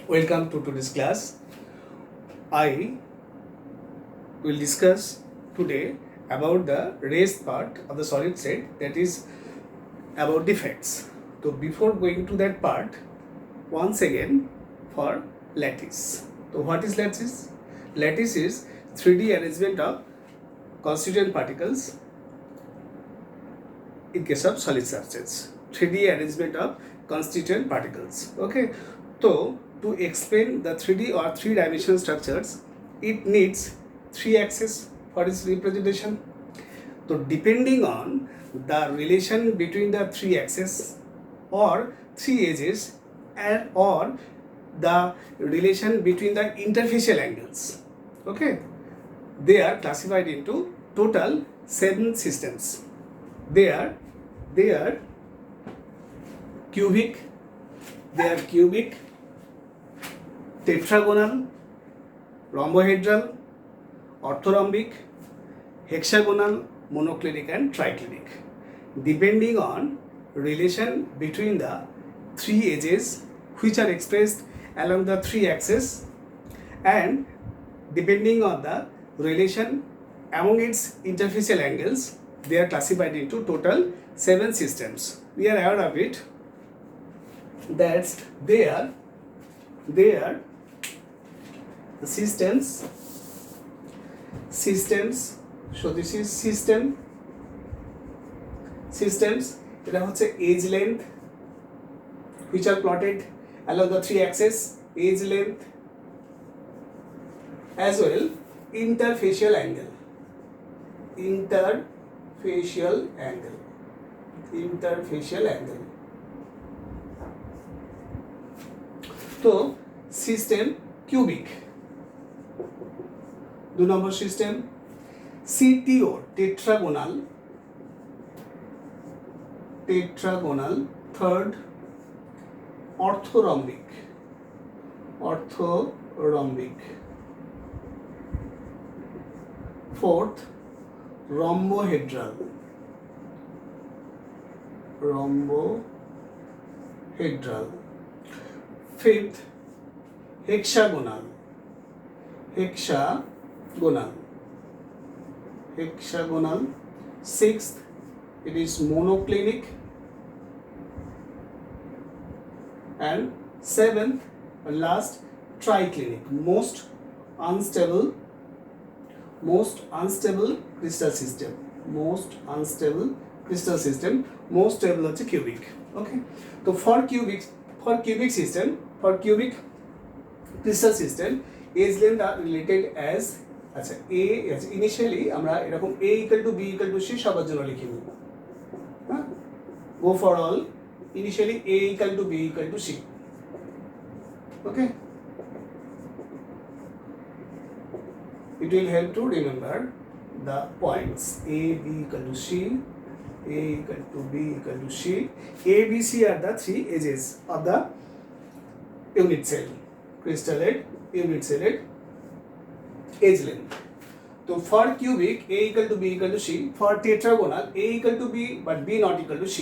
Welcome to today's class. I will discuss today about the raised part of the solid set, that is about defects. So before going to that part, once again for lattice. So what is lattice? Lattice is 3D arrangement of constituent particles in case of solid substance. 3D arrangement of constituent particles. Okay. So to explain the 3D or three-dimensional structures, it needs three axes for its representation. So depending on the relation between the three axes or three edges and or the relation between the interfacial angles, okay, they are classified into total 7 systems. They are cubic, tetragonal, rhombohedral, orthorhombic, hexagonal, monoclinic and triclinic, depending on relation between the three edges which are expressed along the three axes and depending on the relation among its interfacial angles. They are classified into total 7 systems. We are aware of it that they are systems. So this is systems. এটা হচ্ছে edge length which are plotted along the three axes, edge length as well interfacial angle. তো system cubic. 2 নম্বর system CTO tetragonal. Third orthorhombic. Fourth rhombohedral. Fifth hexagonal. Sixth, it is monoclinic. And seventh, last, triclinic. Most unstable crystal system. Most stable হচ্ছে cubic. Okay, so for cubic crystal system, edge length are related as আচ্ছা a initially আমরা এরকম a equal to b equal to c সবার জন্য লিখি নেব। হ্যাঁ, go for all, initially a equal to b equal to c. Okay, it will help to remember the points. A, B equal to C, A equal to B equal to C. A, B, C are the three edges of the unit cell, crystallite, unit cellate, edge length. So for cubic, A equal to B equal to C. For tetragonal, A equal to B but B not equal to C.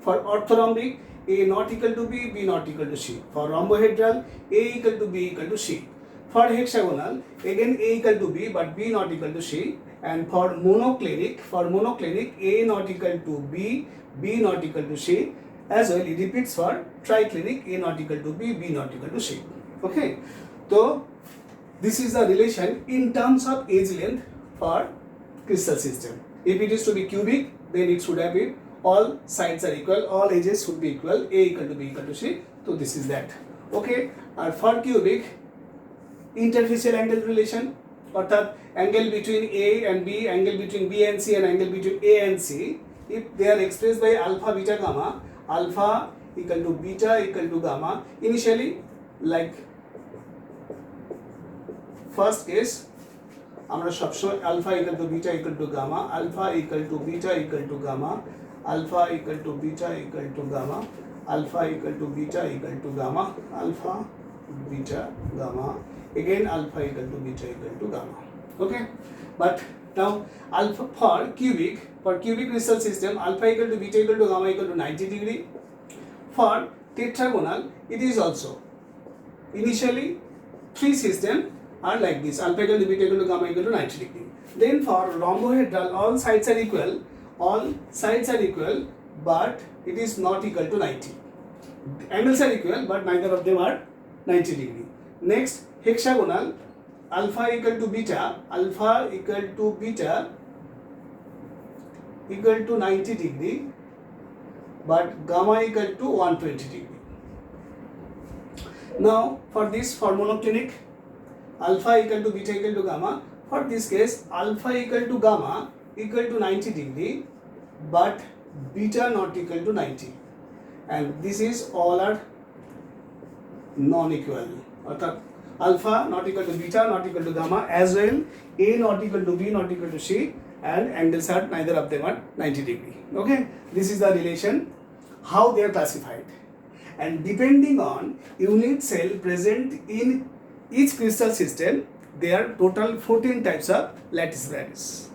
For orthorhombic, A not equal to B, B not equal to C. For rhombohedral, A equal to B equal to C. For hexagonal, again A equal to B but B not equal to C. And for monoclinic, A not equal to B, B not equal to C. As well, it repeats for triclinic, A not equal to B, B not equal to C. Okay, so this is the relation in terms of edge length for crystal system. If it is to be cubic, then it should have it all sides are equal, all edges should be equal, A equal to B equal to C. So this is that. Okay, and for cubic, interfacial angle relation, অর্থাৎ angle between A and B, angle between B and C, and angle between A and C, if they are expressed by alpha, beta, gamma, alpha equal to beta equal to gamma, initially like first case আমরা সবসময় alpha equal to beta equal to gamma, alpha equal to beta equal to gamma, alpha equal to beta equal to gamma, alpha equal to beta equal to gamma, alpha beta gamma, again alpha equal to beta equal to gamma. Okay, but now alpha for cubic crystal system, alpha equal to beta equal to gamma equal to 90 degree. For tetragonal, it is also initially 3 systems are like this: alpha equal to beta equal to gamma equal to 90 degree. Then for rhombohedral, all sides are equal, but it is not equal to 90. Angles are equal, but neither of them are 90 degree. Next, hexagonal, alpha equal to beta equal to 90 degree, but gamma equal to 120 degree. Now for this, for monoclinic, alpha equal to beta equal to gamma, for this case alpha equal to gamma equal to 90 degree, but beta not equal to 90, and this is all are non-equal. Alpha not equal to beta not equal to gamma, as well A not equal to B not equal to C, and angles are neither of them are 90 degree. Okay, this is the relation how they are classified, and depending on unit cell present in each crystal system, there are total 14 types of lattice varnish.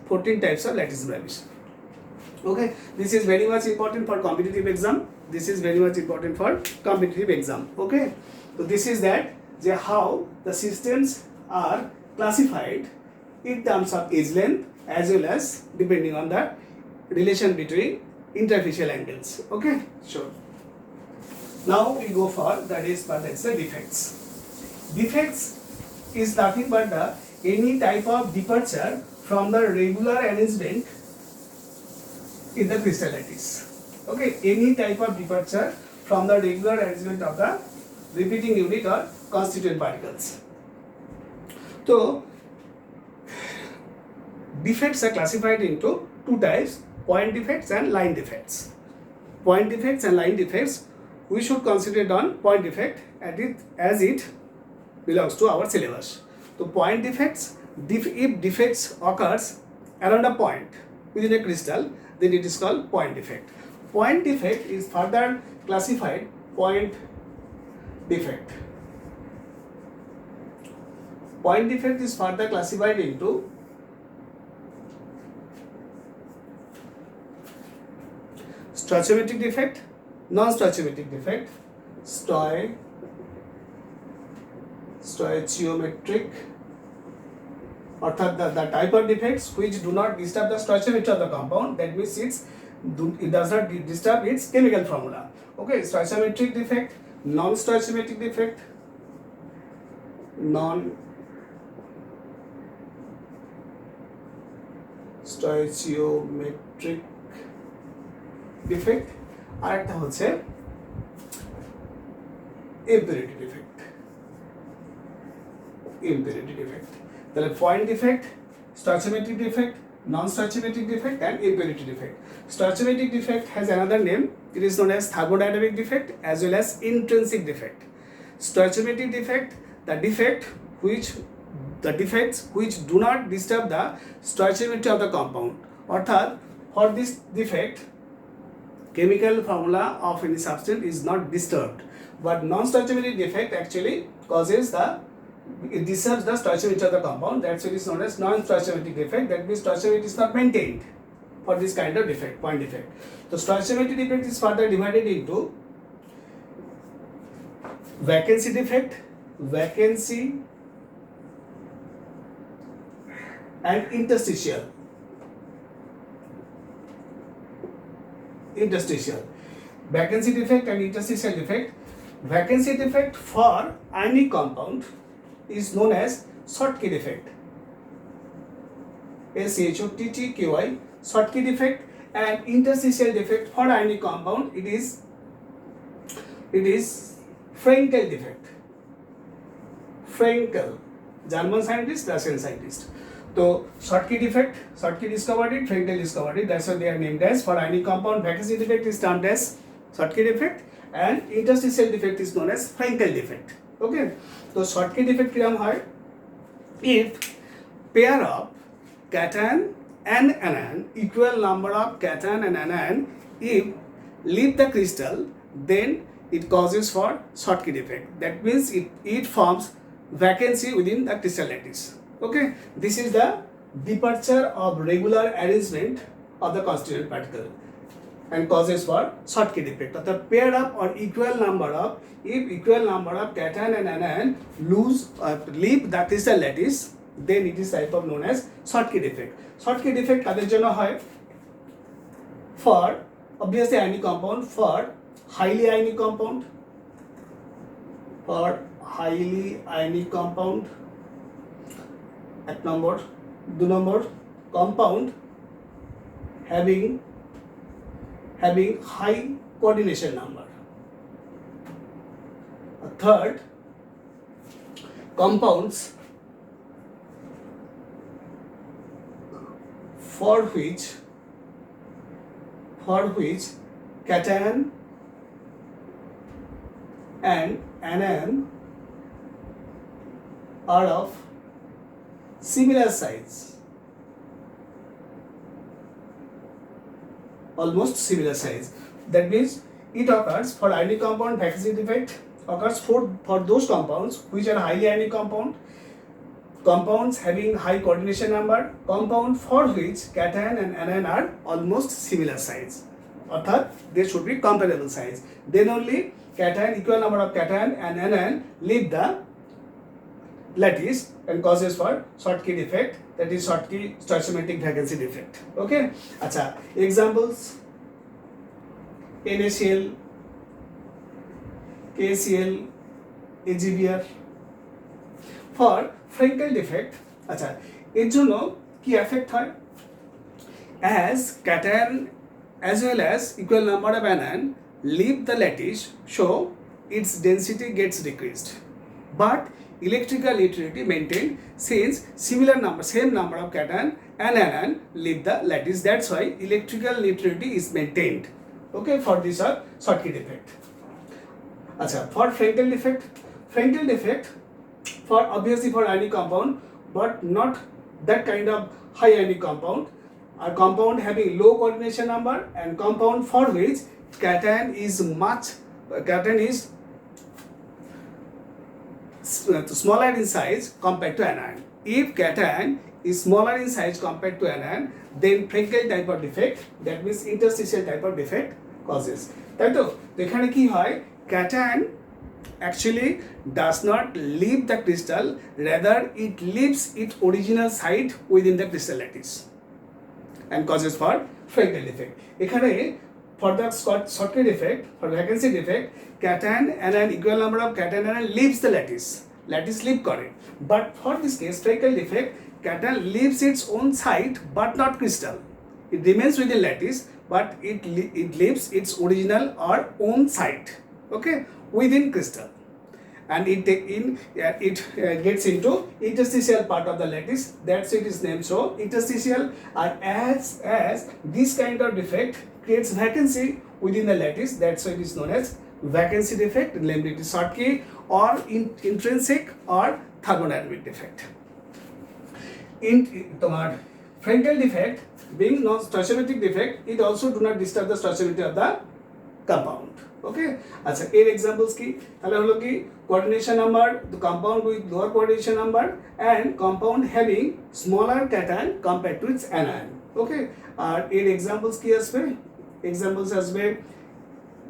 Okay, this is very much important for competitive exam. Okay, so this is that how the systems are classified in terms of edge length as well as depending on the relation between interfacial angles. Okay, sure. Now we go for that is the defects. Defects is nothing but any type of departure from the regular arrangement in the crystal lattice. Okay, any type of departure from the regular arrangement of the repeating unit or constituent particles. So defects are classified into two types: point defects and line defects. Point defects and line defects, we should consider on point defect as it belongs to our syllabus. So point defects, if defects occurs around a point within a crystal, then it is called point defect. Point defect is further classified point defect. Point defect is further classified into stoichiometric defect, non-stoichiometric defect, stoichiometric, অর্থাৎ the type of defects which do not disturb the stoichiometry of the compound, that means it does not disturb its chemical formula. Okay, stoichiometric defect, non-stoichiometric defect, non-stoichiometric defect, আর একটা হচ্ছে impurity defect. তাহলে point defect, stoichiometric defect, non-stoichiometric defect and impurity defect. Stoichiometric defect has another name. It is known as thermodynamic defect as well as intrinsic defect. Stoichiometric defect, the defects which do not disturb the stoichiometry of the compound. Ọর্থাৎ for this defect, chemical formula of any substance is not disturbed, but non-stoichiometric defect actually it disturbs the stoichiometry of the compound. That's what is known as non-stoichiometric defect. That means stoichiometry is not maintained for this kind of defect, point defect. So stoichiometric defect is further divided into vacancy defect, and interstitial. Vacancy defect and interstitial defect. Vacancy defect for ionic compound is known as Schottky defect. SCHOTTKY, Schottky defect, and interstitial defect for ionic compound it is Frenkel defect. Frenkel, German scientist, Russian scientist. So Schottky defect, Schottky discovered it, Frenkel discovered it. That's why they are named as. For ionic compound, vacancy defect is termed as Schottky defect, and interstitial defect is known as Frenkel defect. Okay, so Schottky defect kiram hoy? If pair of cation and anion, equal number of cation and anion, if leave the crystal, then it causes for Schottky defect. That means it forms vacancy within the crystal lattice. Okay, this is the departure of regular arrangement of the constituent particle. and causes for Schottky defect. The pair up or equal number of, if equal number of cation and anion leave the crystal lattice, then it is type of known as Schottky defect. Schottky defect কাদের জন্য হয়? For obviously ionic compound, for highly ionic compound, for highly ionic compound, এক নম্বর, 2 নম্বর, compound having high coordination number. A third, compounds for which cation and anion are of similar size, almost similar size. That means it occurs for ionic compound, vacancy defect occurs for those compounds which are highly ionic compounds having high coordination number, compound for which cation and anion are almost similar size, অর্থাৎ they should be comparable size. Then only cation, equal number of cation and anion leave the lattice and causes for Schottky defect, that is Schottky stoichiometric vacancy defect. Okay, acha examples: NaCl, KCl, AgBr. For Frenkel defect, আচ্ছা এর জন্য কি effect হয়? As cation as well as equal number of anion leave the lattice, so its density gets decreased, but electrical neutrality maintained since same number of cation and anion leave the lattice. That's why electrical neutrality is maintained. Okay, for this Schottky defect. আচ্ছা, for Frenkel defect for obviously for ionic compound, but not that kind of high ionic compound, a compound having low coordination number and compound for which cation is smaller in size compared to anion. If cation is smaller in size compared to anion, then Frenkel type of defect, that means interstitial type of defect causes. তাই তো এখানে কি হয়? Cation actually does not leave the crystal, rather it leaves its original site within the crystal lattice and causes for Frenkel defect. এখানে for the Schottky defect, for vacancy defect, cation and an equal number of cation and anion leaves the lattice leave করে, but for this case Frenkel defect, cation leaves its own site but not crystal. It remains within lattice, but it leaves its original or own site, okay, within crystal, and it gets into interstitial part of the lattice. That's it is named so interstitial. And as this kind of defect creates vacancy within the lattice, that's why it is known as vacancy defect, namely it is Schottky or intrinsic or thermodynamic defect. In tomar Frenkel defect being non-stoichiometric defect, it also do not disturb the stoichiometry of the compound. ওকে, আচ্ছা এর examples কি? তাহলে হলো কি coordination number, the compound with lower coordination number and compound having smaller cation compared to its anion. Okay, আর এর examples কি আসবে? এক্সাম্পলস আসবে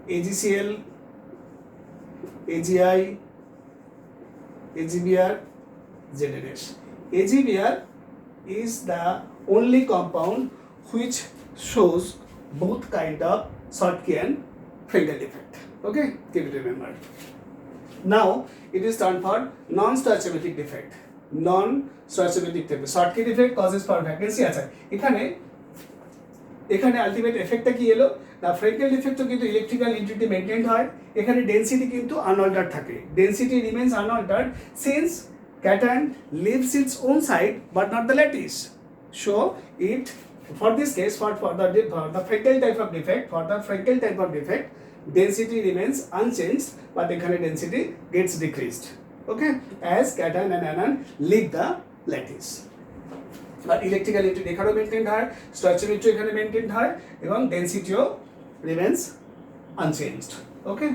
AgCl, AgI, AgBr, ZnS. AgBr is the only compound which shows both kind of Schottky and Frenkel defect. Okay, keep it remembered. Now it is time for non-stoichiometric defect. Non-stoichiometric defect. Schottky defect causes for vacancy. আচ্ছা এখানে ultimate এফেক্টটা কি এলো না? Frenkel defect তো কিন্তু electrical integrity maintained হয়, এখানে density কিন্তু আনঅল্টার্ড থাকে। Density remains unaltered since cation leaves its own site but not the lattice. So it, for this case, for the Frenkel type of defect, density remains unchanged, but এখানে density gets decreased. Okay, as cation and anion leave the lattice. But electrical integrity এখানেও maintained হয়, stoichiometry এখানে maintained হয় এবং ডেনসিটিও remains unchanged. Okay.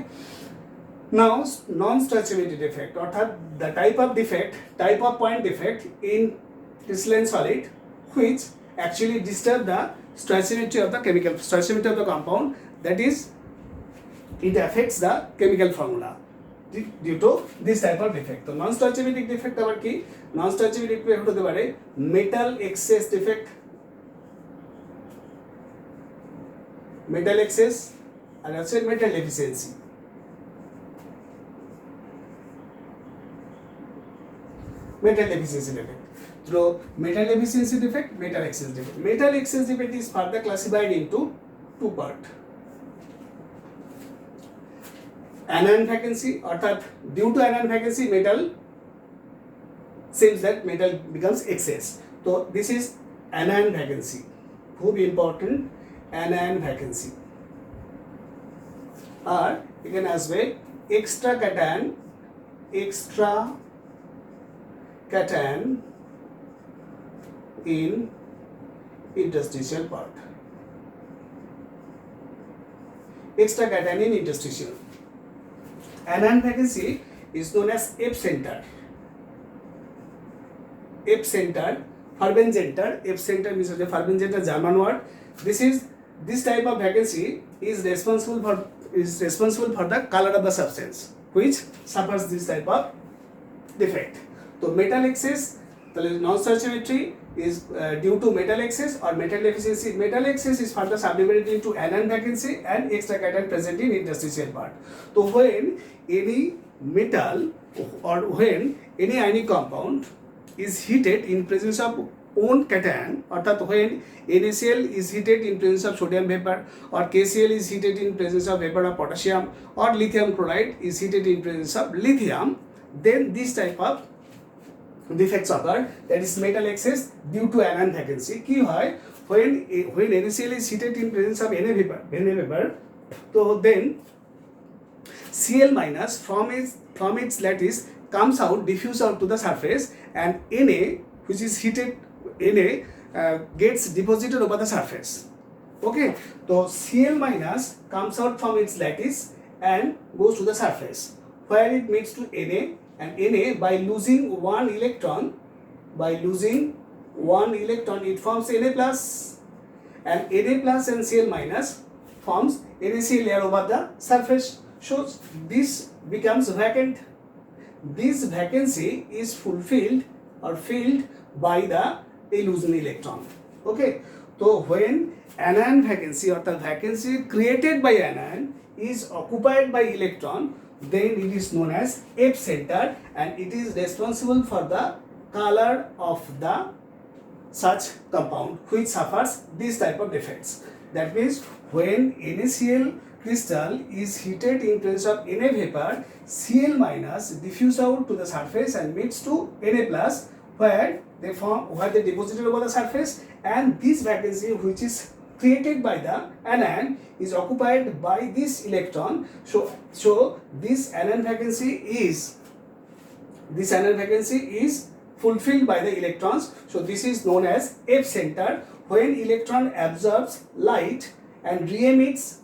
Now non-stoichiometric defect, অর্থাৎ the type of point defect in crystalline solid which actually disturb the stoichiometry of the chemical, stoichiometry of the compound, that is, it affects the chemical formula due to this type of defect. তো নন stoichiometric defect আবার কি? নন stoichiometric defect হতে পারে metal excess defect, metal excess, আর আছে metal efficiency. Metal efficiency defect. So metal efficiency defect, metal excess defect. Metal excess defect is further classified into two parts. Anion vacancy, অর্থাৎ due to anion vacancy metal seems that metal becomes excess. So this is anion vacancy. খুব important, anion vacancy. আর এখানে আসবে extra cation in interstitial part. Extra cation in interstitial. Anion vacancy is known as F-center. F-center, Farbenzenter. F-center means the Farbenzenter German word. This type of vacancy is responsible for the color of the substance which suffers this type of defect. So metal excess, the non-stoichiometry is due to metal excess or metal deficiency. Metal excess is further subdivided into anion vacancy and extra cation present in interstitial part. So when any metal or when any ionic compound is heated in presence of own cation, অর্থাৎ when NaCl is heated in presence of sodium vapor, or KCl is heated in presence of vapor of potassium, or lithium chloride is heated in presence of lithium, then this type of defects occur, that is metal excess due to anion vacancy. কি হয়, when NaCl is heated in presence of Na vapor, so then Cl minus from its lattice comes out, diffuse out to the surface, and Na, which is heated Na, gets deposited over the surface. Okay, so Cl minus comes out from its lattice and goes to the surface, where it meets to Na, and Na, by losing one electron, it forms Na plus, and Na plus and Cl minus forms NaCl layer over the surface. So this becomes vacant. This vacancy is fulfilled or filled by the losing electron. Okay, so when anion vacancy or the vacancy created by anion is occupied by electron, then it is known as F-center, and it is responsible for the color of the such compound which suffers this type of defects. That means when NaCl crystal is heated in presence of Na vapor, Cl minus diffuse out to the surface and meets to Na plus, where they deposited over the surface, and this vacancy which is created by the anion is occupied by this electron. So this anion vacancy is fulfilled by the electrons. So this is known as F-center, when electron absorbs light and re-emits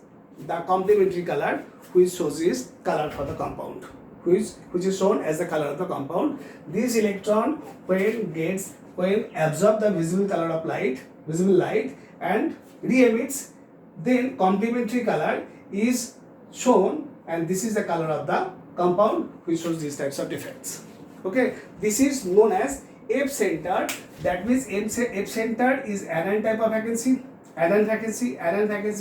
the complementary color, which shows is color for the compound, which is shown as the color of the compound. This electron when absorb the visible light and re-emits, then complementary color is shown, and this is the color of the compound which shows these types of defects. Okay, this is known as F-center. That means F-center is anion type of vacancy. Anion vacancy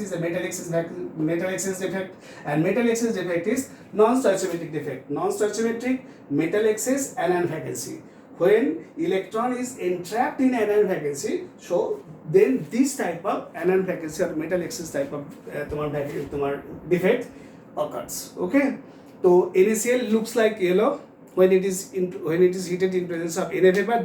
is a metal excess defect, and metal excess defect is non-stoichiometric defect. Non-stoichiometric, metal excess, anion vacancy. When electron is entrapped in anion vacancy, so then this type of anion vacancy or metal excess type of defect occurs. Okay, so NaCl looks like yellow when it is heated in presence of Na vapor.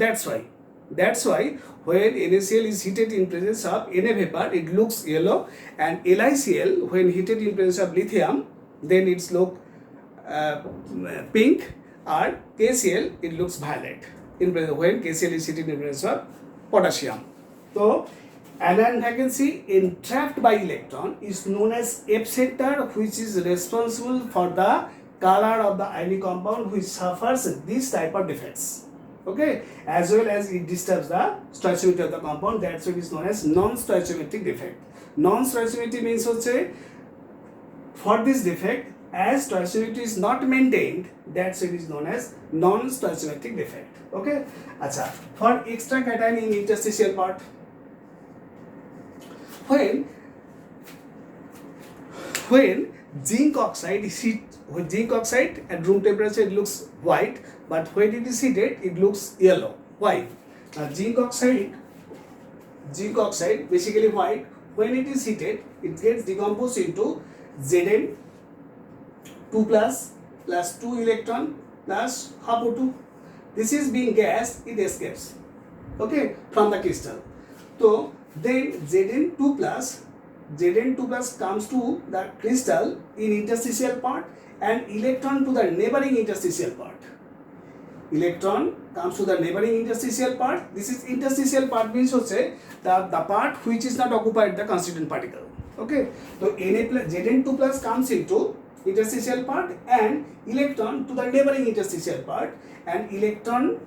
That's why when NaCl is heated in presence of Na vapor, it looks yellow, and LiCl when heated in presence of lithium, then it's look pink, or KCl it looks violet when KCl is heated in presence of potassium. So anion vacancy entrapped by electron is known as F-center, which is responsible for the color of the ionic compound which suffers this type of defects. Okay, as well as it disturbs the stoichiometry of the compound. That's what is known as non-stoichiometric defect. Non-stoichiometry means হচ্ছে for this defect, as stoichiometry is not maintained, that's what is known as non-stoichiometric defect. Okay, acha, for extra cation in interstitial part, when zinc oxide is heat, with zinc oxide at room temperature it looks white, but when it is heated it looks yellow. Why? Now zinc oxide basically white. When it is heated it gets decomposed into Zn2 plus 2 electron plus half O2. This is being gassed, it escapes, okay, from the crystal. So then Zn2 plus comes to the crystal in interstitial part and electron to the neighboring interstitial part. Electron comes to the neighboring interstitial part. This is interstitial part means the part which is not occupied the constituent particle. Okay, so Zn2 plus comes into interstitial part and electron to the neighboring interstitial part, and electron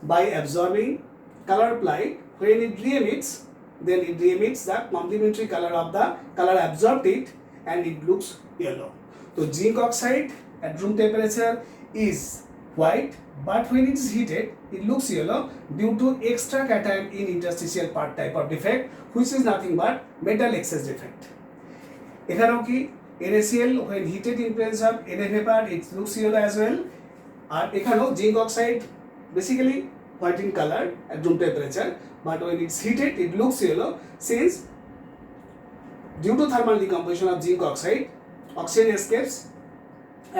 by absorbing colored light, when it re-emits, then it re-emits the complementary color of the color absorbed it and it looks yellow. So zinc oxide at room temperature is white, but when it is heated it looks yellow due to extra cation in interstitial part type of defect, which is nothing but metal excess defect. এখানেও কি NaCl when heated in presence of Na vapor it looks yellow as well, আর এখানেও zinc oxide basically white in color at room temperature, but when it's heated it looks yellow since due to thermal decomposition of zinc oxide oxygen escapes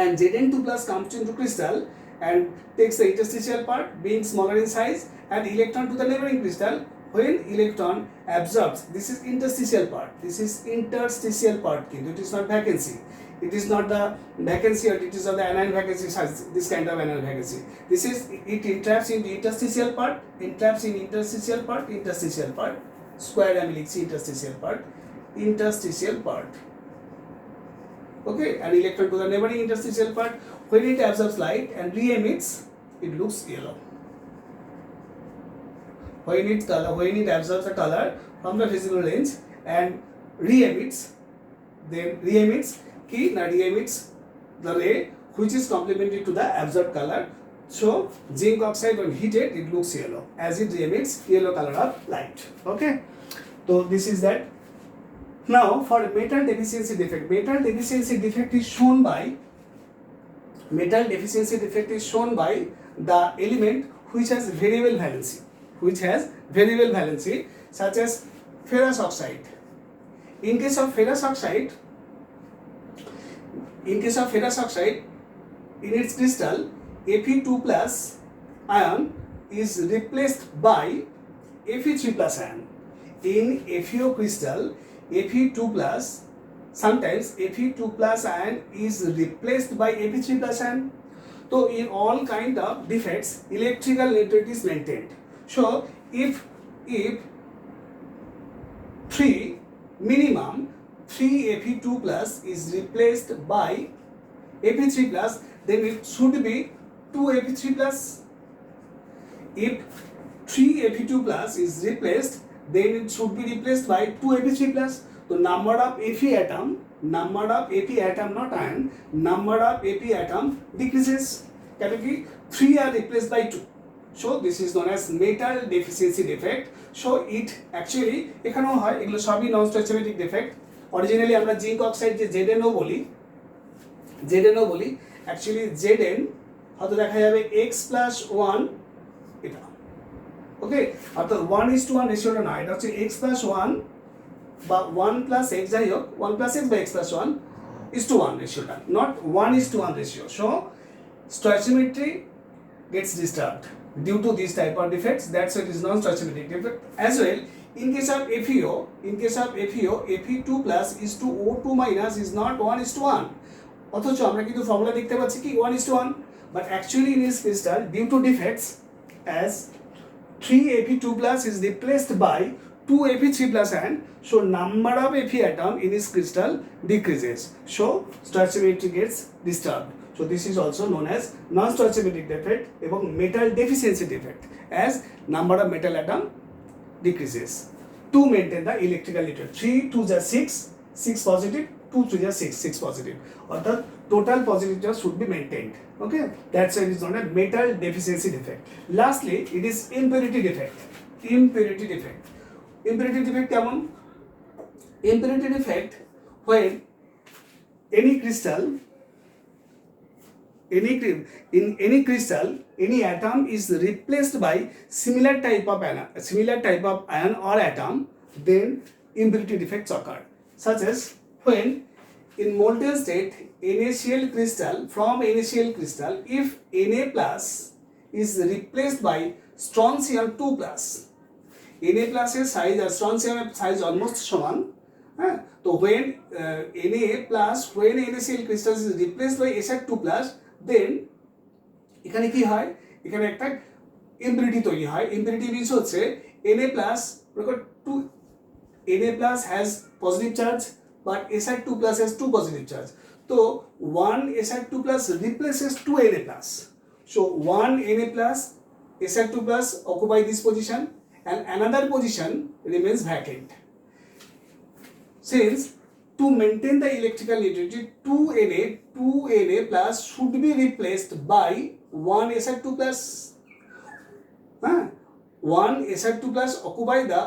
and Zn2 plus comes into crystal and takes the interstitial part being smaller in size and electron to the neighboring crystal. When electron absorbs, this is interstitial part, it is not vacancy, it is not the vacancy or it is not the anion vacancy, this kind of anion vacancy. This is, it entraps in the interstitial part, square আমি লিখছি interstitial part, okay, and electron to the neighboring interstitial part. When it absorbs light and re-emits it looks yellow. When it absorbs the color from the visible range and re-emits the ray which is complementary to the absorbed color. So zinc oxide when heated it looks yellow as it re-emits yellow color of light. Okay, so this is that. Now for metal deficiency defect is shown by the element which has variable valency, such as ferrous oxide. In case of ferrous oxide, in its crystal, Fe2 plus ion is replaced by Fe3 plus ion. In FeO crystal, Fe2 plus, sometimes Fe2 plus ion is replaced by Fe3 plus ion. So in all kind of defects, electrical neutrality is maintained. So if minimum 3 Fe2 plus is replaced by Fe3 plus, then it should be 2 Fe3 plus. If 3 Fe2 plus is replaced, then it should be replaced by 2 Fe3 plus. So number of Fe atom, not ion, number of Fe atom decreases. Category 3 are replaced by 2. So this is known as metal deficiency defect. So it actually এখানেও হয়, এগুলো সবই নন স্টোইচিওমেট্রিক defect. Originally আমরা zinc oxide যে ZnO বলি, actually Zn হয়তো দেখা যাবে x plus 1 এটা, ওকে, অর্থাৎ 1:1 রেশিওটা না, এটা হচ্ছে x plus 1 বা 1 plus x, যাই হোক 1 plus x by x plus 1:1 রেশিওটা, not 1:1 ratio. So stoichiometry gets disturbed due to these type of defects. That's why it is non-stoichiometric defect. As well, in case of FeO, Fe2 plus is to O2 minus is not 1:1. অথচ আমরা কিন্তু formula দেখতে পাচ্ছি কি 1:1, but actually in this crystal due to defects as 3 Fe2 plus is replaced by 2 Fe3 plus ion, so number of Fe atom in this crystal decreases, so stoichiometry gets disturbed. So this is also known as non-stoichiometric defect এবং metal deficiency defect, as number of metal atom decreases to maintain the electrical neutrality. 3 2 is 6, 6 positive, 2 3 is 6, 6 positive, or the total positive charge should be maintained. Okay, that's why it is known as metal deficiency defect. Lastly, it is impurity defect. Impurity defect. Impurity defect কেমন? Impurity defect when any crystal, in any crystal, any atom is replaced by similar type of ion or atom, then impurity defects occur, such as when in molten state NaCl crystal, from NaCl crystal, if Na plus is replaced by strontium 2 plus, Na plus এর size আর strontium এর size almost সমান, হ্যাঁ, তো when Na plus, when NaCl crystal is replaced by Sr2 plus, then এখানে কি হয়, এখানে একটা impurity তৈরি হয়. Impurity means হচ্ছে Na plus, record 2 Na plus has positive charge but Sr2 plus has 2 positive charge, so 1 Sr2 plus replaces 2 Na plus, so 1 Na plus Sr2 plus occupy this position and another position remains vacant. Since to maintain the electrical neutrality, 2 Na plus should be replaced by 1 Sr2 plus. 1 Sr2 plus occupy the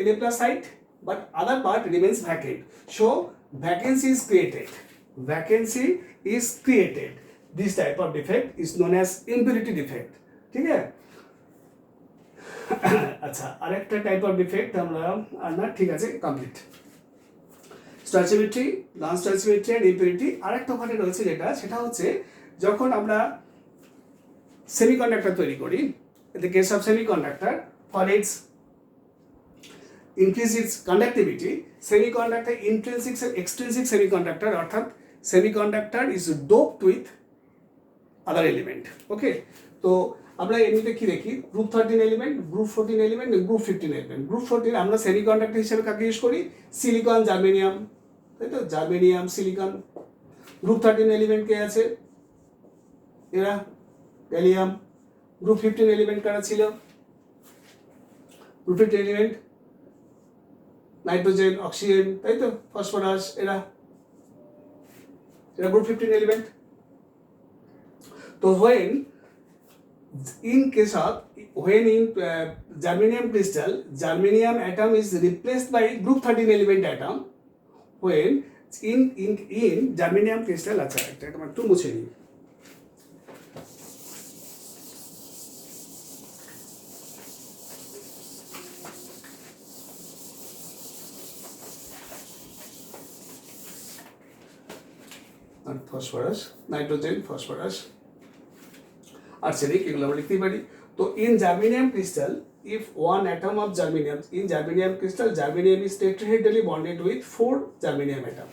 Na plus site, but other part remains vacant. So vacancy is created. Vacancy is created. This type of defect is known as impurity defect. ठीक है? আচ্ছা, আরেকটা type of defect আমরা না, ঠিক আছে, complete. Stoichiometry, non stoichiometry and impurity. আরেকটা ওখানে রয়েছে সেটা হচ্ছে যখন আমরা সেমিকন্ডাক্টর তৈরি করি, the case of semiconductor, for its increase its conductivity, semiconductor intrinsic and extrinsic semiconductor, অর্থাৎ semiconductor is doped with other element. ওকে, তো আমরা এমনিতে কি দেখি, group 13 element, group 14 element, group 15 element. Group 14 আমরা সেমিকন্ডাক্টর হিসেবে কাকে ইউজ করি? সিলিকন, জার্মেনিয়াম, তাই তো, জার্মেনিয়াম, সিলিকন। গ্রুপ 13 এলিমেন্ট কে আছে? এরা গ্যালিয়াম। গ্রুপ 15 এলিমেন্ট কারা ছিল? গ্রুপ 15 এলিমেন্ট নাইট্রোজেন, অক্সিজেন, তাই তো, ফসফরাস, এরা গ্রুপ 15 এলিমেন্ট। তো in case of when in germanium crystal, germanium atom is replaced by group 13 element atom, when in germanium crystal, আচ্ছা এটা একটু মুছে নিই। ফসফরাস, নাইট্রোজেন, ফসফরাস, arsenic, এগুলো আমরা লিখতেই পারি। তো in germanium crystal, if one atom of germanium, in germanium crystal, germanium is tetrahedrally bonded with 4 germanium atom,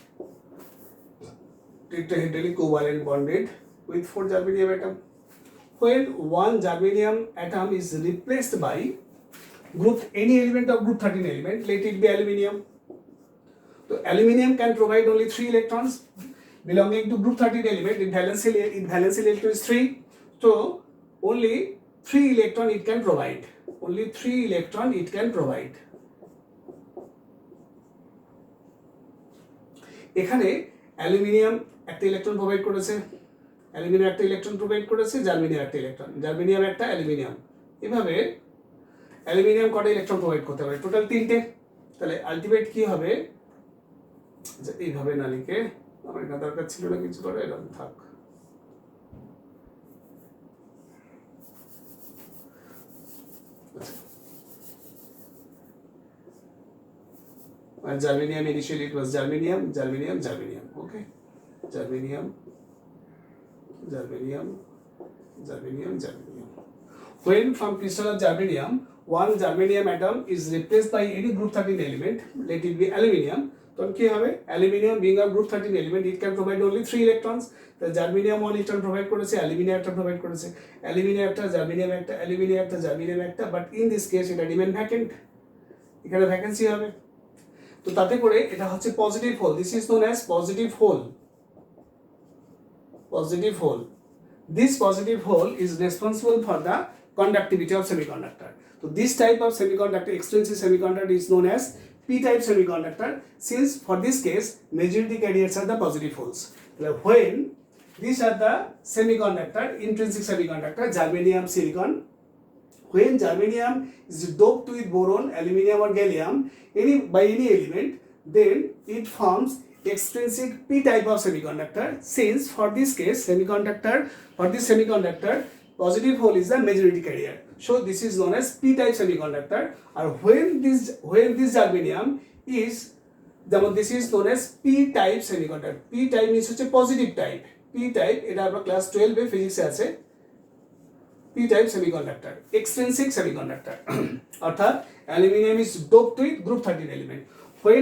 tetrahedrally covalent bonded with 4 germanium atom. When one germanium atom is replaced by group, any element of group 13 element, let it be aluminium. So aluminium can provide only 3 electrons belonging to group 13 element. In valence electron is 3. So only 3 electron it can provide. Only 3 electron it can provide. এখানে aluminium একটা electron provide করেছে, aluminium একটা electron provide করেছে, germanium একটা electron, germanium একটা, aluminium. এভাবে aluminium কটা electron provide করতে পারে? টোটাল 3টে। তাহলে আলটিমেট কি হবে? এইভাবে না লিখে, আমার এটা দরকার ছিল না কিছু করে, এরকম থাক। Germanium, initially it was germanium, okay, germanium. When from crystal of germanium, one germanium atom is replaced by any group 13 element, let it be aluminium, তো তখন কি হবে? Aluminium being a group 13 element, it can provide only 3 electrons. তাহলে germanium 1 electron provide করেছে, aluminium একটা provide করেছে, aluminium একটা, germanium একটা, অ্যালুমিনিয়াম একটা, জার্মেনিয়াম একটা, বাট ইন দিস কেস এটা রিমেন ভ্যাকেন্ট, এখানে ভ্যাকেন্সি হবে। তো তাতে করে এটা হচ্ছে positive hole, this is known as positive hole, positive hole. This positive hole is responsible for the conductivity of semiconductor. So this type of semiconductor, extrinsic semiconductor, is known as p-type semiconductor, since for this case majority carriers are the positive holes. When these are the semiconductor, intrinsic semiconductor, germanium, silicon, when germanium is doped with boron, aluminium or gallium by any element, then it forms extrinsic p-type of semiconductor, since for this case semiconductor positive hole is the majority carrier, so this is known as p-type semiconductor. Or when this germanium is, this is known as p-type semiconductor. p-type means হচ্ছে positive type, p-type এটা আমরা class 12 এ ফিজিক্সে আছে, p-type semiconductor, extrinsic semiconductor. অর্থাৎ aluminium is doped with group 13 element. When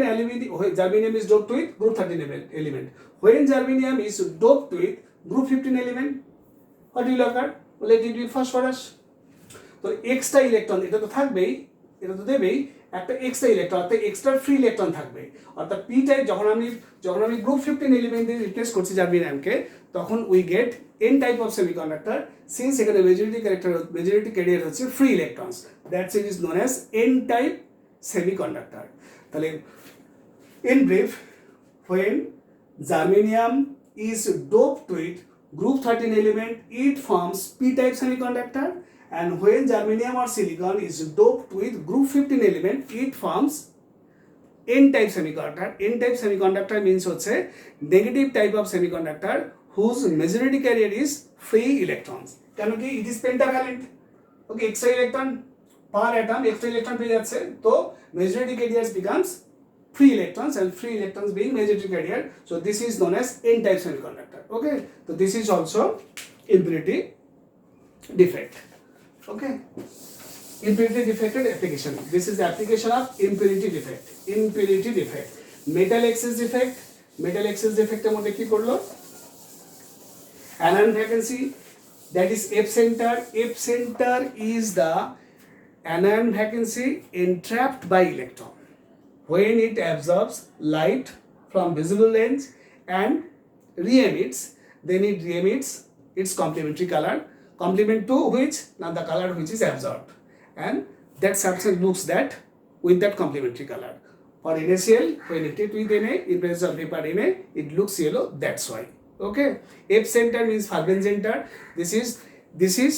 germanium is doped with group 13 element, when germanium is doped with group 15 element, what will occur? Let it be phosphorus. তো extra electron এটা তো থাকবেই, এটা তো দেবেই, একটা extra electron, অর্থাৎ extra free electron থাকবে। অর্থাৎ পি টাইপ যখন আমি গ্রুপ 15 এলিমেন্ট দিয়ে রিপ্লেস করছি জার্মেনিয়ামকে, তখন we get N type of semiconductor, since এখানে মেজরিটি ক্যারিয়ার হচ্ছে free electrons, that's it is known as an type semiconductor. তাহলে in brief, when germanium is doped with group 13 element, it forms p-type semiconductor, and when germanium or silicon is doped with group 15 element, it forms n-type semiconductor. N-type semiconductor means হচ্ছে negative type of semiconductor whose majority carrier is free electrons. কেন কি? it is pentavalent, okay, extra electron per atom, extra electron পেয়ে যাচ্ছে, তো majority carriers becomes free electrons, and free electrons being majority carrier, so this is known as n-type semiconductor. Okay, so this is also impurity defect. Okay, impurity defected application, this is the application of impurity defect. Impurity defect, metal excess defect, metal excess defect এর মধ্যে কি করলো? anion vacancy, that is F center. F center is the anion vacancy entrapped by electron when it absorbs light from visible lens and re-emits, then it re-emits its complementary color, complement to which, now the color which is absorbed, and that substance looks that with that complementary color. For NaCl, when it hit with Na, in presence of vapor Na, it looks yellow, that's why. Okay, F center means Farben center. This is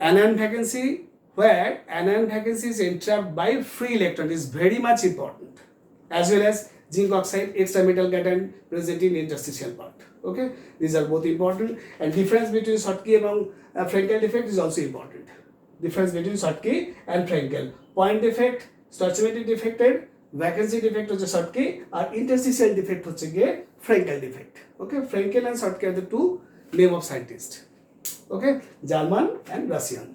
anion vacancy, where anion vacancy is entrapped by free electron, is very much important, as well as zinc oxide, extra metal cation present in interstitial part. Okay, these are both important, and difference between Schottky and Frenkel defect is also important. Difference between Schottky and Frenkel, point defect, stoichiometric defected, vacancy defect হচ্ছে Schottky, আর interstitial defect হচ্ছে গিয়ে Frenkel defect. Okay, Frenkel and Schottky are the two name of scientists. Okay, German and Russian.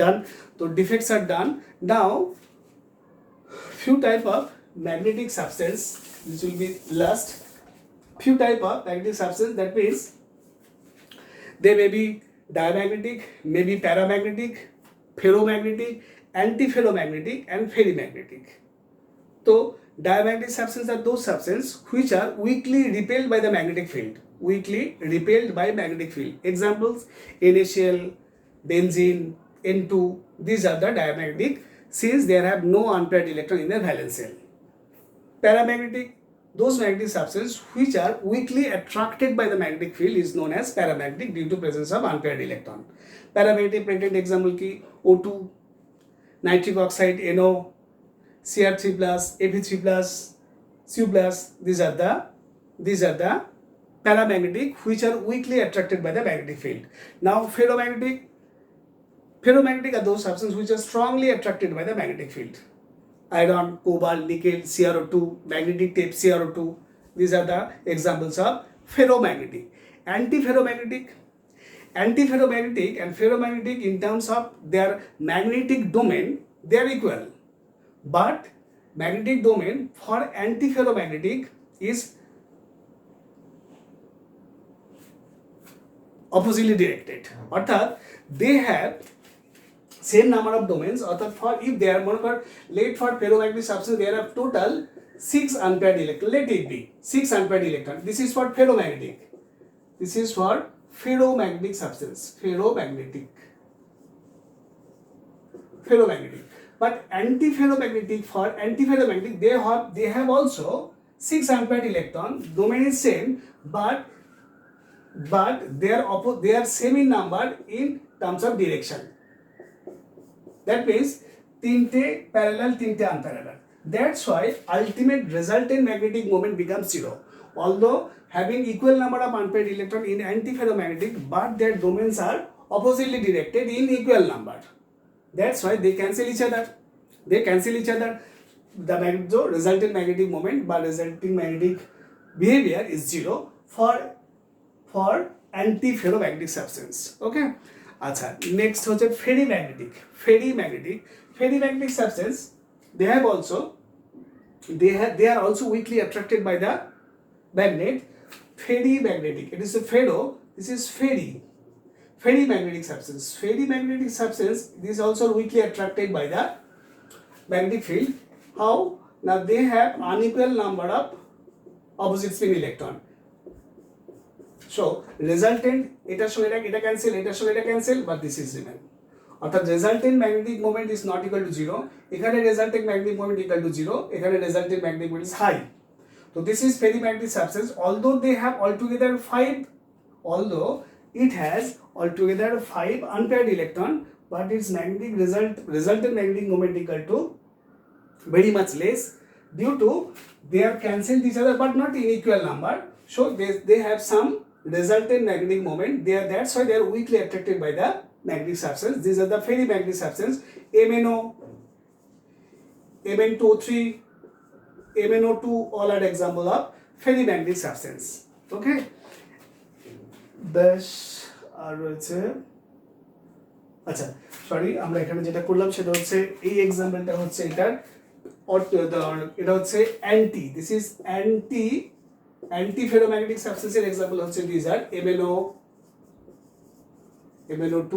Done. So defects are done. Now few type of magnetic substance, this will be last. Few type of magnetic substance, that means they may be diamagnetic, may be paramagnetic, ferromagnetic, antiferromagnetic and ferrimagnetic. So diamagnetic substances are those substances which are weakly repelled by the magnetic field. Weakly repelled by magnetic field. Examples: NaCl, benzene, N2, these are the diamagnetic, since they have no unpaired electron in their valence shell. Paramagnetic, those magnetic substances which are weakly attracted by the magnetic field is known as paramagnetic due to presence of unpaired electron. Paramagnetic patent example ki O2, nitric oxide, NO, Cr3+, Fe3+, Cu+, these are the paramagnetic which are weakly attracted by the magnetic field. Now ferromagnetic are those substances which are strongly attracted by the magnetic field. Iron, cobalt, nickel, CrO2, magnetic tape, CrO2, these are the examples of ferromagnetic. Antiferromagnetic and ferromagnetic in terms of their magnetic domain, they are equal, but magnetic domain for antiferromagnetic is oppositely directed. অর্থাৎ they have same number of domains. অর্থাৎ for if they are মনে কর let for ferromagnetic substance there are total 6 unpaired electron. Let it be 6 unpaired electron. This is for ferromagnetic. This is for ferromagnetic substance. Ferromagnetic. But antiferromagnetic, for antiferromagnetic they have also 6 unpaired electron. Domain is same, but they are same in number in terms of direction. That means tinte parallel, tinte unparallel. That's why ultimate resultant magnetic moment becomes zero. Although having equal number of unpaired electron in antiferromagnetic, but their domains are oppositely directed in equal number. That's why they cancel each other. The resultant magnetic moment but resulting magnetic behavior is zero for antiferromagnetic substance. Okay. আচ্ছা, next হচ্ছে ferrimagnetic substance. They are also weakly attracted by the magnet. Ferrimagnetic, it is a ferro, this is ferrimagnetic substance. This is also weakly attracted by the magnetic field. How? Now they have unequal number of opposite spin electron. So resultant এটার সঙ্গে এটা cancel, but this is remain. অর্থাৎ resultant magnetic moment is not equal to 0. এখানে resultant magnetic moment equal to 0. এখানে resultant magnetic moment is high. So this is ferrimagnetic substance. Although it has altogether 5 unpaired electron, but its resultant magnetic moment equal to very much less due to they are cancelled each other but not in equal number. So they have some resultant magnetic moment. That's why they are weakly attracted by the magnetic substance. These are the ferrimagnetic substance. MnO, Mn2O3, MnO2, all are example of ferrimagnetic substance. Okay. Thus আর রয়েছে আচ্ছা sorry আমরা এখানে যেটা করলাম সেটা হচ্ছে এই এক্সাম্পলটা হচ্ছে এটা হচ্ছে this is antiferromagnetic substances example হচ্ছে these are MnO, MnO2,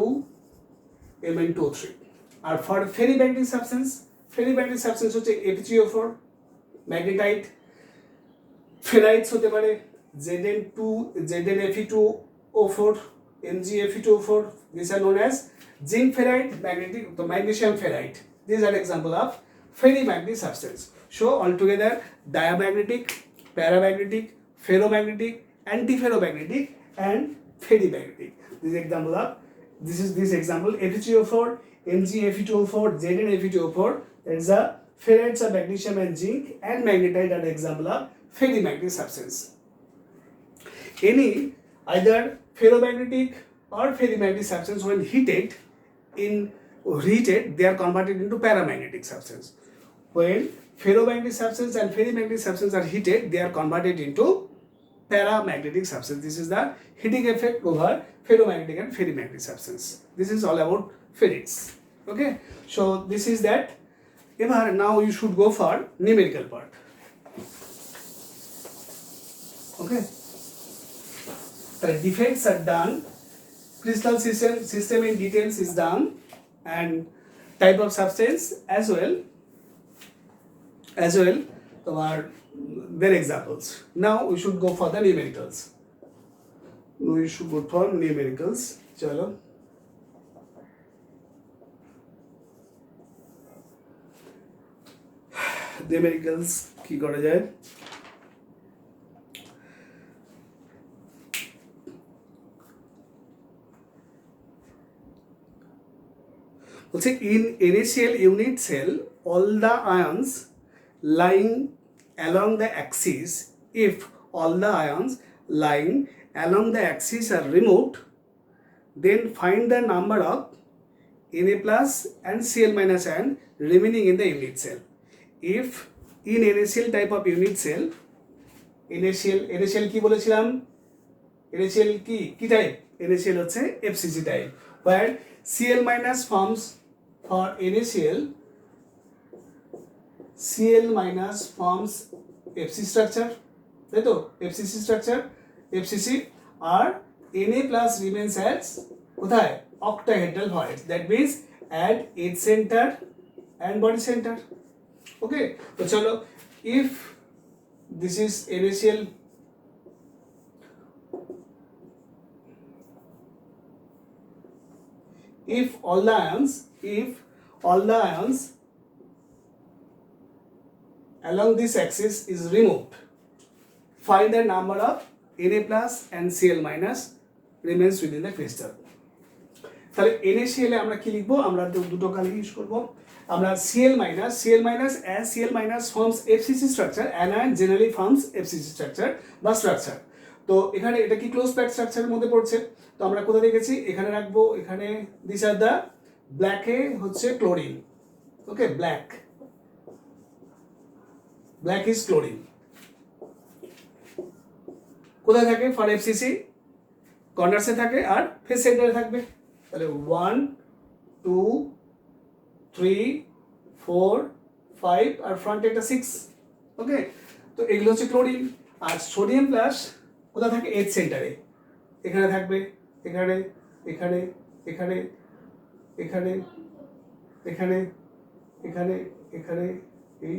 Mn2O3. আর for ferrimagnetic substance হচ্ছে FeGO4, magnetite, ferrites হতে পারে ZnFe2O4, MgFe2O4. These are known as zinc ferrite, magnesium ferrite. These are example of ferrimagnetic substance. So altogether diamagnetic, paramagnetic, ferromagnetic, antiferromagnetic, and ferrimagnetic. This example FeGO4, MgFe2O4, ZnFe2O4. That is the ferrites of magnesium and zinc, and magnetite are the example of ferrimagnetic substance. Any either ferromagnetic or ferrimagnetic substance when heated, they are converted into paramagnetic substance. When ferromagnetic substance and ferrimagnetic substance are heated, they are converted into paramagnetic substance. This is the heating effect over ferromagnetic and ferrimagnetic substance. This is all about ferrites. Okay, so this is that. Now you should go for numerical part. Okay, the defects are done, crystal system in details is done, and type of substance as well their examples. Now we should go for the numericals. Chalo. Numericals কি করা যায়? বলছে in initial unit cell all the ions lying along the axis, if all the ions lying along the axis are removed, then find the number of Na plus and Cl minus ion remaining in the unit cell. If in NaCl type of unit cell, NaCl কি বলেছিলাম? NaCl কি type? NaCl হচ্ছে FCC type, where Cl minus forms for NaCl Cl minus forms FC structure, তাই তো, FCC structure, FCC, আর Na plus remains as কোথায় octahedral voids, that means at edge center and body center. Okay, তো চলো, if this is NaCl, if all the ions along this axis is removed, find the number of Na plus and Cl minus remains within the crystal. তাহলে NaCl এ আমরা কি লিখবো, আমরা দুটো কালি use করব। আমরা Cl minus as Cl minus forms FCC structure, anion generally forms FCC structure বা structure। তো এখানে এটা কি ক্লোজ প্যাক স্ট্রাকচারের মধ্যে পড়ছে, তো আমরা কোথায় রেখেছি, এখানে রাখবো, এখানে দিস আর দা ব্ল্যাকে হচ্ছে chlorine. Okay, black is chlorine. কোথায় থাকে, ফর এফসিসি কর্নার্সে থাকে আর ফেস সেন্টারে থাকবে। তাহলে 1 2 3 4 5 আর ফ্রন্টে একটা 6। ওকে, তো এগুলো হচ্ছে ক্লোরিন। আর সোডিয়াম প্লাস কোথায় থাকে, এজ সেন্টারে, এখানে থাকবে, এখানে এখানে এখানে এখানে এখানে এখানে এখানে এই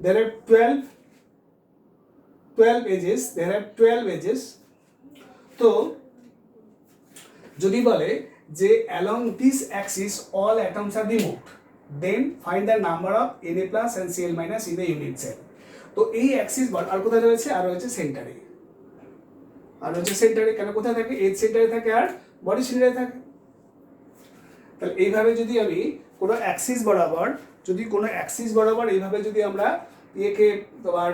there are 12 edges, তো যদি বলে যে along this axis all atoms are removed, then find the number of Na plus and Cl minus in the unit cell। তো এই অ্যাক্সিস আর কোথায় রয়েছে, আর রয়েছে সেন্টারে, কেন কোথায় থাকে, এজ সেন্টারে থাকে আর বডি সেন্টারে থাকে। তাহলে এইভাবে যদি আমি কোনো অ্যাক্সিস বরাবর এইভাবে যদি আমরা ইয়েকে তোমার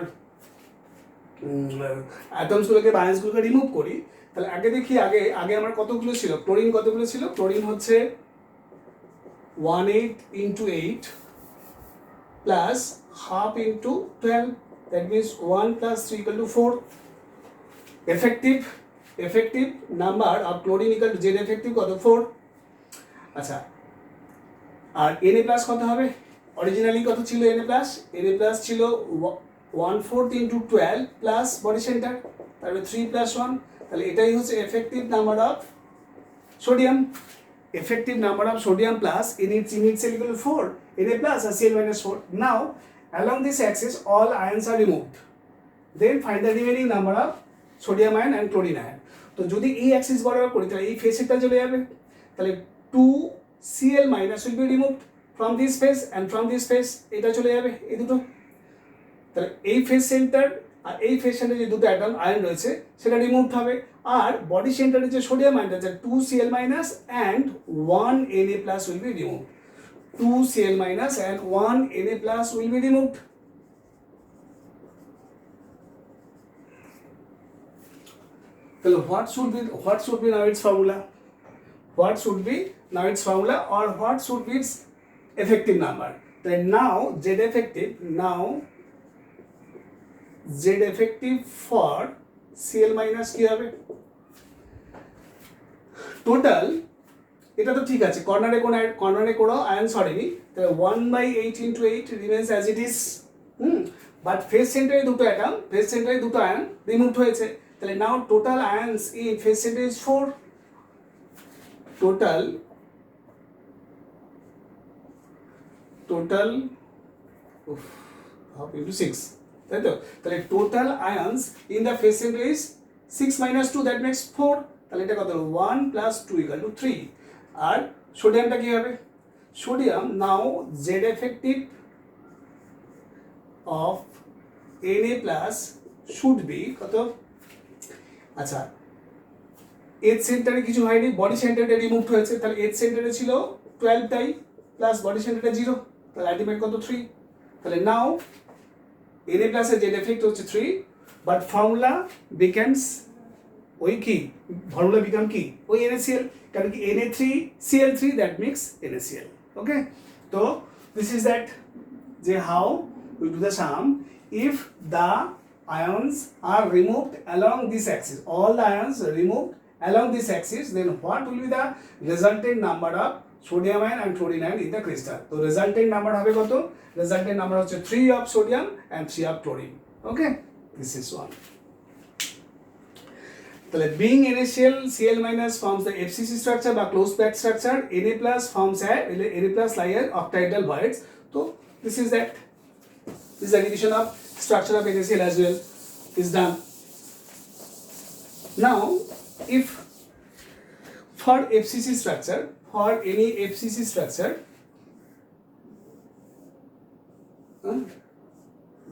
অ্যাটমসগুলোকে বা আয়ন্সগুলোকে রিমুভ করি, তাহলে আগে দেখি, আগে আমার কতগুলো ছিল, ক্লোরিন কতগুলো ছিল, ক্লোরিন হচ্ছে 18 into 8 plus half into 12, that means 1 plus 3 equal to 4. effective number of chlorine equal to Z effective কত, 4। আচ্ছা, আর Na প্লাস কত হবে, অরিজিনালি কত ছিল Na প্লাস ছিল 1/4 into 12 প্লাস বডি সেন্টার, তারপরে 3 plus 1, তাহলে এটাই হচ্ছে effective number of sodium plus unit cell equal to 4, Na plus আর Cl minus 4। Now along this axis all ions are removed, then find the remaining number of sodium ion and chlorine ion। তো যদি এই Axis বরাবর করি তাহলে এই ফেসটা চলে যাবে, তাহলে 2 Cl minus will be removed from this face and from this face, এটা চলে যাবে এই দুটো। তাহলে এই ফেস সেন্টার আর এই ফেস সেন্টারে যে দুটো অ্যাটম আয়ন রয়েছে সেটা রিমুভড হবে, আর বডি সেন্টারে যে সোডিয়াম আয়নটা আছে 2 Cl minus and 1 Na plus will be removed, 2 Cl minus and 1 Na plus will be removed। তাহলে what should be now its formula, or what should be its effective number? Then now Z effective for Cl minus কি হবে, total এটা তো ঠিক আছে, কর্নারে কোনো ion সরেনি, তাহলে 1/8 into 8 remains as it is। But face সেন্টারে দুটো আয়ন রিমুভ হয়েছে, তাহলে now total ions in face centre is 4, total half into 6, তাই তো, তাহলে total ions in the face centre is 6 minus 2, that makes 4, তাহলে এটা কত হলো 1 plus 2 equal to 3। আর সোডিয়ামটা কি হবে, sodium now Z effective of Na plus should be কত, আচ্ছা এজ সেন্টারে কিছু হয়নি, বডি সেন্টারে রিমুভ হয়েছে, তাহলে এজ সেন্টারে ছিল 12 টাই প্লাস বডি সেন্টারে 0, তাহলে আলটিমেট কত 3। তাহলে নাও Na প্লাস এর জেড এফেক্ট হচ্ছে 3, বাট ফর্মুলা বিকামস ওই কি, ফর্মুলা বিকাম কি ওই NaCl, কারণ কি Na3Cl3 that makes NaCl। Okay, তো দিস ইজ দ্যাট যে how we do the sum if the ions are removed along this axis, all the ions removed along this axis, then what will be the resultant number of sodium ion and chlorine ion in the crystal. তো resultant number হবে কত? Resultant number হচ্ছে 3 of sodium and 3 of chlorine. Okay, this is one. তাহলে being NaCl Cl minus forms the FCC structure বা close packed structure, Na plus forms a Na plus layer octahedral voids. So this is that. This is the division of structure of NaCl as well is done. Now, if for FCC structure, for any FCC structure,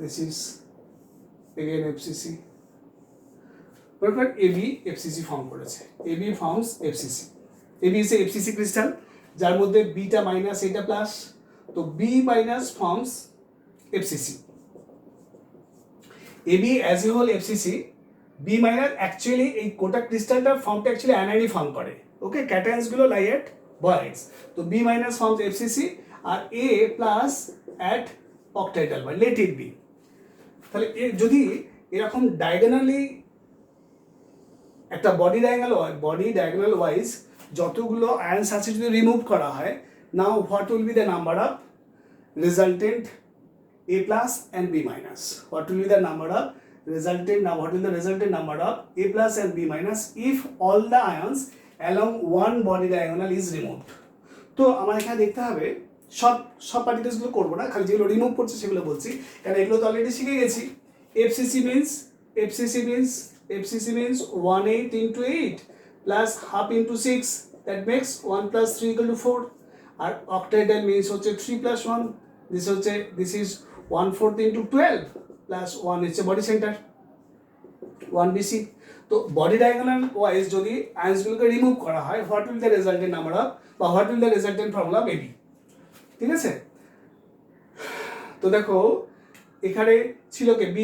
this is again FCC. But AB FCC form করেছে। AB forms FCC. AB is a FCC crystal যার মধ্যে beta minus এটা plus, তো B minus forms FCC. AB as a whole FCC, B minus actually এই গোটা ক্রিস্টালটার ফর্মটা actually অ্যানাইডি form করে। ওকে, ক্যাটায়ন্স গুলো লাই এট ভয়েডস। তো B minus forms FCC R A plus at octahedral void, let it be। তাহলে যদি এরকম ডায়াগোনালি একটা বডি ডায়াগোনাল ওয়াইজ যতগুলো আয়ন্স আছে যদি রিমুভ করা হয়, now what will be the number of resultant A plus and B minus? What will be the number of resultant? Now what will the resultant number of A plus and B minus if all the ions along one body diagonal is removed? তো আমার এখানে দেখতে হবে সব পার্টিকেলসগুলো করবো না, খালি যেগুলো রিমুভ করছে সেগুলো বলছি, কারণ এগুলো তো অলরেডি শিখে গেছি। FCC means 1/8 into 8 plus half into 6, that makes 1 plus 3 equal to 4. R octahedral means হচ্ছে 3 plus 1, this is 1/4 into 12 plus 1 is a body center 1 BC. তো বডি ডায়াগোনাল ওয়াইজ যদি আয়ন্সগুলোকে রিমুভ করা হয়, what will the resultant number of বা what will the resultant formula AB? ঠিক আছে, তো দেখো এখানে ছিল কে B,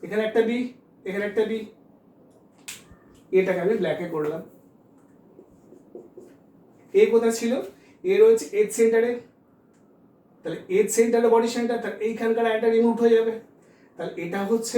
এখানে একটা B, এখানে একটা B, এটাকে আমি ব্ল্যাকে করলাম। এ কোথায় ছিল? এ রয়েছে এজ সেন্টারে, তাহলে এজ সেন্টারে বডি সেন্টার, তাহলে এইখানকার আয়নটা রিমুভ হয়ে যাবে। তাহলে এটা হচ্ছে